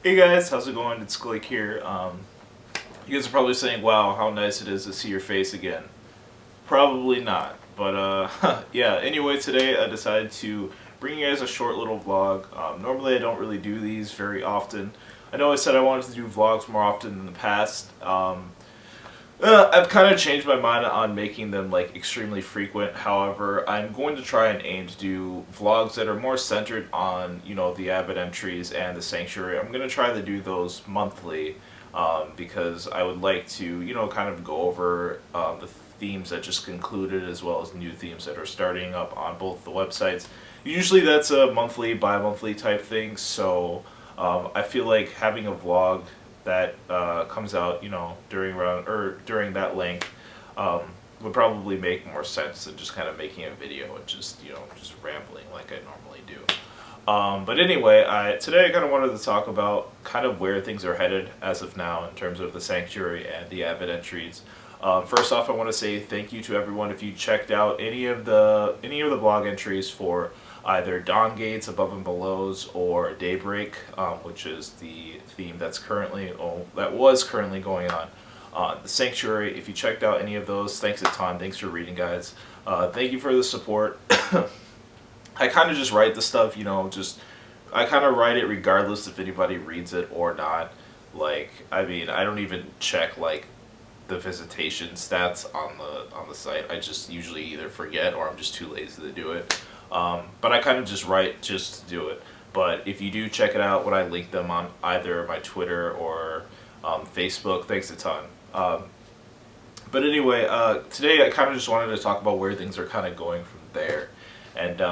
Hey guys, how's it going? It's Click here. You guys are probably saying, "Wow, how nice it is to see your face again." Probably not, but yeah. Anyway, today I decided to bring you guys a short little vlog. Normally, I don't really do these very often. I know I said I wanted to do vlogs more often in the past. I've kind of changed my mind on making them like extremely frequent. However, I'm going to try and aim to do vlogs that are more centered on, the Avid entries and the Sanctuary. I'm going to try to do those monthly because I would like to, kind of go over the themes that just concluded as well as new themes that are starting up on both the websites. Usually that's a monthly, bi-monthly type thing, so I feel like having a vlog that comes out, during that length, um, would probably make more sense than just kind of making a video and just just rambling like I normally do. But anyway, today I kind of wanted to talk about kind of where things are headed as of now in terms of the Sanctuary and the Avid entries. First off, I want to say thank you to everyone if you checked out any of the blog entries for either Dawn Gates, Above and Belows, or Daybreak, which is the theme that was currently going on. The Sanctuary. If you checked out any of those, thanks a ton. Thanks for reading, guys. Thank you for the support. I kind of just write the stuff, I kind of write it regardless if anybody reads it or not. Like, I mean, I don't even check like the visitation stats on the site. I just usually either forget or I'm just too lazy to do it. But I kind of just write just to do it. But if you do check it out when I link them on either my Twitter or Facebook, thanks a ton. But anyway, today I kind of just wanted to talk about where things are kind of going from there. And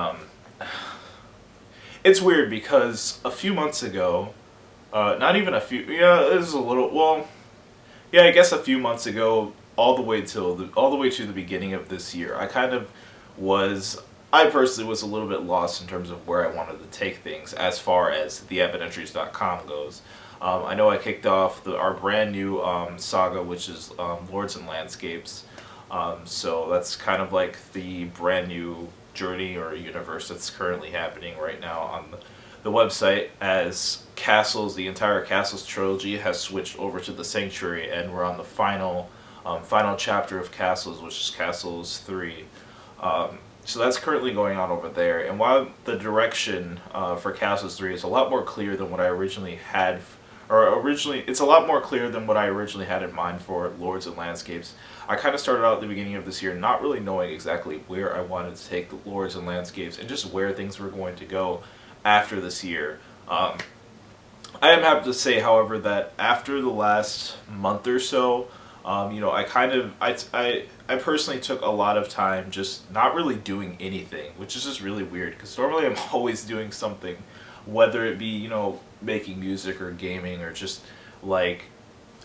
it's weird because a few months ago, not even a few, yeah, this is a little, well, yeah, I guess a few months ago, all the way to the beginning of this year, was I personally was a little bit lost in terms of where I wanted to take things as far as the evidentries.com goes. I know I kicked off our brand new saga, which is Lords and Landscapes. So that's kind of like the brand new journey or universe that's currently happening right now on the website, as the entire Castles trilogy has switched over to the Sanctuary, and we're on the final chapter of Castles, which is Castles 3. So that's currently going on over there. And while the direction for Castles 3 is a lot more clear than what I originally had, it's a lot more clear than what I originally had in mind for Lords and Landscapes. I kind of started out at the beginning of this year not really knowing exactly where I wanted to take the Lords and Landscapes and just where things were going to go after this year. I am happy to say, however, that after the last month or so, I personally took a lot of time just not really doing anything, which is just really weird because normally I'm always doing something, whether it be making music or gaming or just like,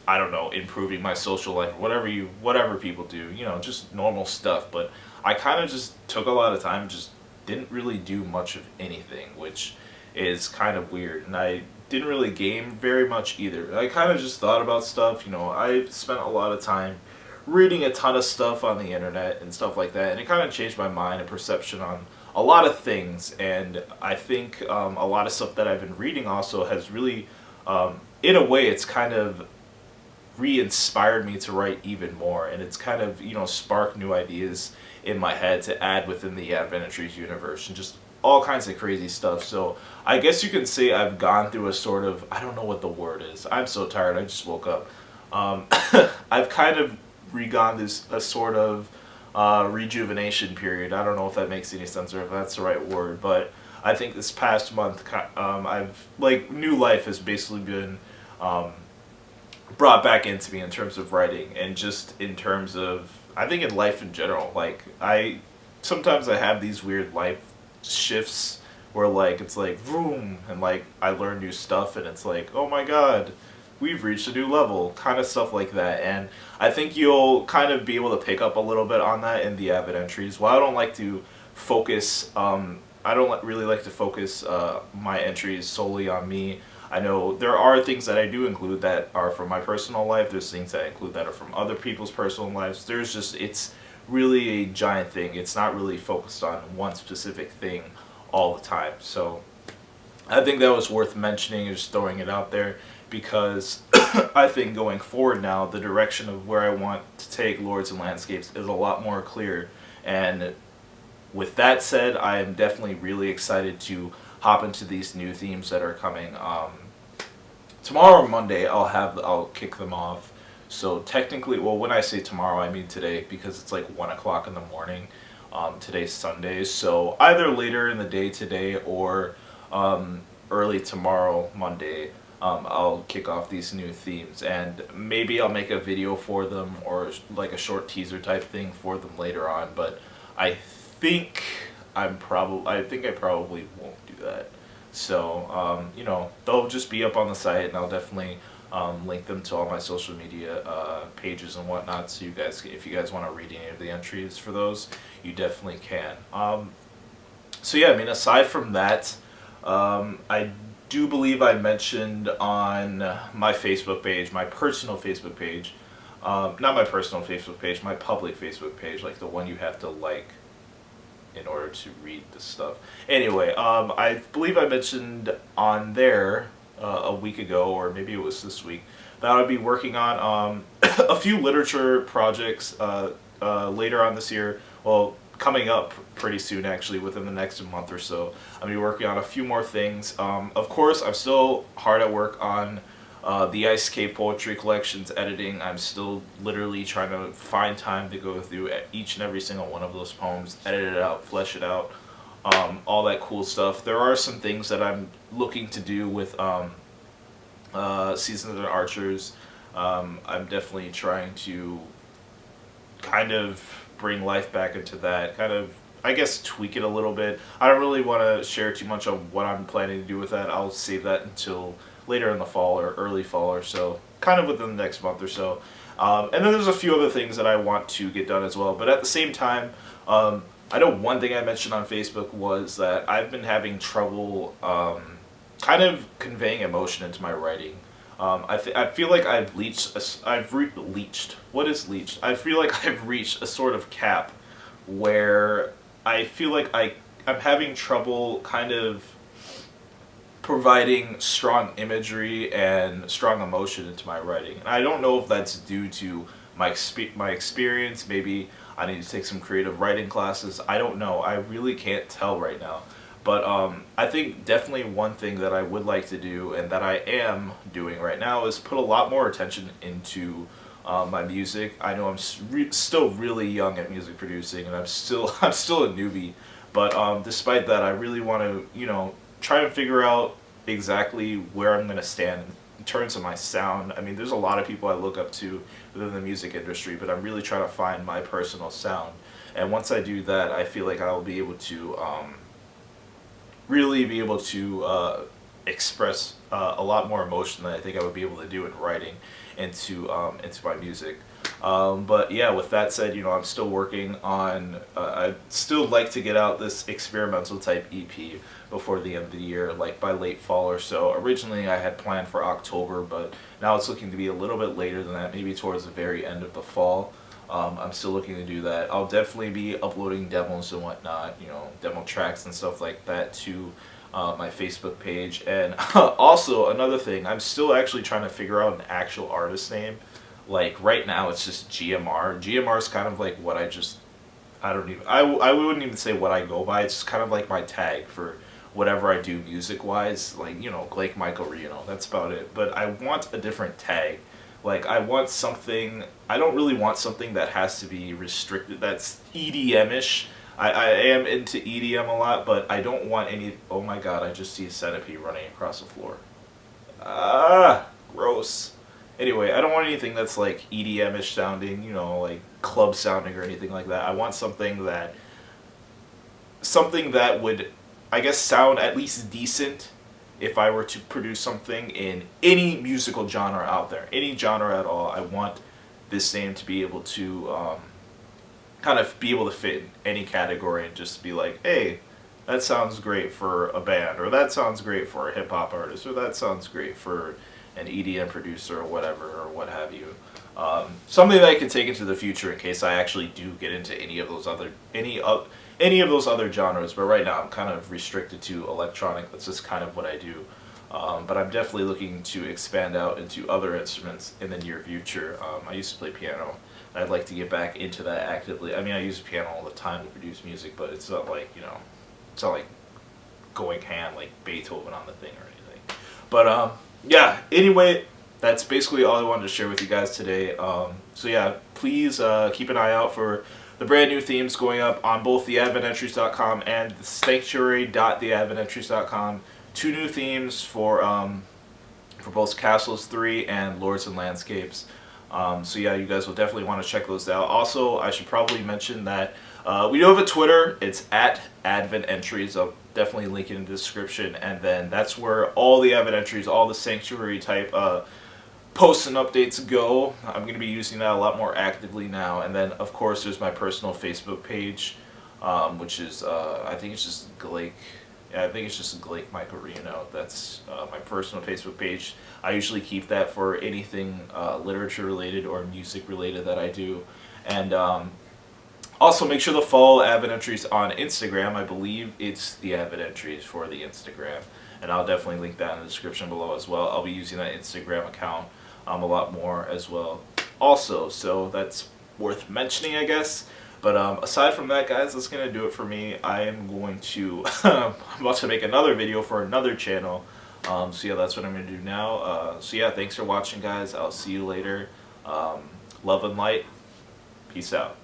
I don't know, improving my social life, whatever people do, just normal stuff. But I kind of just took a lot of time, just didn't really do much of anything, which is kind of weird. And I didn't really game very much either. I kind of just thought about stuff. I spent a lot of time reading a ton of stuff on the internet and stuff like that, and it kind of changed my mind and perception on a lot of things. And I think a lot of stuff that I've been reading also has really, in a way, it's kind of re-inspired me to write even more, and it's kind of sparked new ideas in my head to add within the Adventures universe and just all kinds of crazy stuff. So I guess you can say I've gone through a sort of, I don't know what the word is, I'm so tired, I just woke up. I've kind of gone this a sort of rejuvenation period. I don't know if that makes any sense or if that's the right word, but I think this past month I've like new life has basically been brought back into me in terms of writing and just in terms of, I think, in life in general. Like, sometimes I have these weird life shifts where like it's like vroom and like I learn new stuff and it's like, oh my god, we've reached a new level, kind of stuff like that. And I think you'll kind of be able to pick up a little bit on that in the Avid entries. While I don't like to focus, really like to focus my entries solely on me. I know there are things that I do include that are from my personal life. There's things that I include that are from other people's personal lives. It's really a giant thing. It's not really focused on one specific thing all the time. So I think that was worth mentioning and just throwing it out there because I think going forward now, the direction of where I want to take Lords and Landscapes is a lot more clear. And with that said, I am definitely really excited to hop into these new themes that are coming. Tomorrow, Monday, I'll kick them off. So technically, well, when I say tomorrow, I mean today because it's like 1 o'clock in the morning. Today's Sunday, so either later in the day today or early tomorrow, Monday, I'll kick off these new themes, and maybe I'll make a video for them or like a short teaser type thing for them later on. But I think I think I probably won't do that. So they'll just be up on the site, and I'll definitely link them to all my social media pages and whatnot. So you guys, if you guys want to read any of the entries for those, you definitely can. So yeah, I mean, aside from that, I do believe I mentioned on my Facebook page, my personal Facebook page, not my personal Facebook page, my public Facebook page, like the one you have to like in order to read the stuff. Anyway, I believe I mentioned on there a week ago, or maybe it was this week, that I would be working on a few literature projects later on this year. Well, coming up pretty soon, actually, within the next month or so. I'll be working on a few more things. Of course, I'm still hard at work on the Ice Cave Poetry Collection's editing. I'm still literally trying to find time to go through each and every single one of those poems, edit it out, flesh it out, all that cool stuff. There are some things that I'm looking to do with Seasons of Archers. I'm definitely trying to kind of bring life back into that, kind of, I guess, tweak it a little bit. I don't really want to share too much on what I'm planning to do with that. I'll save that until later in the fall or early fall or so, kind of within the next month or so. And then there's a few other things that I want to get done as well. But at the same time, I know one thing I mentioned on Facebook was that I've been having trouble kind of conveying emotion into my writing. I feel like I've leached. What is leached? I feel like I've reached a sort of cap where I feel like I'm having trouble kind of providing strong imagery and strong emotion into my writing. And I don't know if that's due to my experience. Maybe I need to take some creative writing classes. I don't know. I really can't tell right now. But I think definitely one thing that I would like to do, and that I am doing right now, is put a lot more attention into my music. I know I'm still really young at music producing, and I'm still a newbie. But despite that, I really want to try to figure out exactly where I'm going to stand in terms of my sound. I mean, there's a lot of people I look up to within the music industry, but I'm really trying to find my personal sound. And once I do that, I feel like I'll be able to really be able to express a lot more emotion than I think I would be able to do in writing into my music. But yeah, with that said, I'm still working on, I'd still like to get out this experimental type EP before the end of the year, like by late fall or so. Originally I had planned for October, but now it's looking to be a little bit later than that, maybe towards the very end of the fall. I'm still looking to do that. I'll definitely be uploading demos and whatnot, demo tracks and stuff like that to my Facebook page. And also another thing, I'm still actually trying to figure out an actual artist name. Like right now it's just GMR. GMR is kind of like what I wouldn't even say what I go by. It's just kind of like my tag for whatever I do music wise. Like, Blake Michael Reno, that's about it. But I want a different tag. Like, I don't really want something that has to be restricted, that's EDM-ish. I am into EDM a lot, but I don't want any, oh my god, I just see a centipede running across the floor. Ah, gross. Anyway, I don't want anything that's like EDM-ish sounding, like club sounding or anything like that. I want something that would, I guess, sound at least decent if I were to produce something in any musical genre out there, any genre at all. I want this name to be able to kind of be able to fit in any category and just be like, hey, that sounds great for a band, or that sounds great for a hip-hop artist, or that sounds great for an EDM producer or whatever, or what have you. Something that I can take into the future in case I actually do get into any any of those other genres. But right now I'm kind of restricted to electronic. That's just kind of what I do. But I'm definitely looking to expand out into other instruments in the near future. I used to play piano. I'd like to get back into that actively. I mean, I use piano all the time to produce music, but it's not like, it's not like going hand like Beethoven on the thing or anything. But yeah, anyway, that's basically all I wanted to share with you guys today. So yeah, please keep an eye out for the brand new themes going up on both theadvententries.com and the sanctuary.theadvententries.com. 2 new themes for both Castles 3 and Lords and Landscapes. So yeah, you guys will definitely want to check those out. Also, I should probably mention that we do have a Twitter. It's at Advent Entries. I'll definitely link it in the description. And then that's where all the Advent Entries, all the Sanctuary type posts and updates go. I'm going to be using that a lot more actively now. And then, of course, there's my personal Facebook page, which is, I think it's just Glake. Yeah, I think it's just Glake Michael Reno. That's my personal Facebook page. I usually keep that for anything literature related or music related that I do. And also make sure to follow Advent Entries on Instagram. I believe it's the Advent Entries for the Instagram. And I'll definitely link that in the description below as well. I'll be using that Instagram account a lot more as well also. So that's worth mentioning, I guess. But aside from that, guys, that's going to do it for me. I am going to, I'm about to make another video for another channel. So yeah, that's what I'm going to do now. So yeah, thanks for watching, guys. I'll see you later. Love and light. Peace out.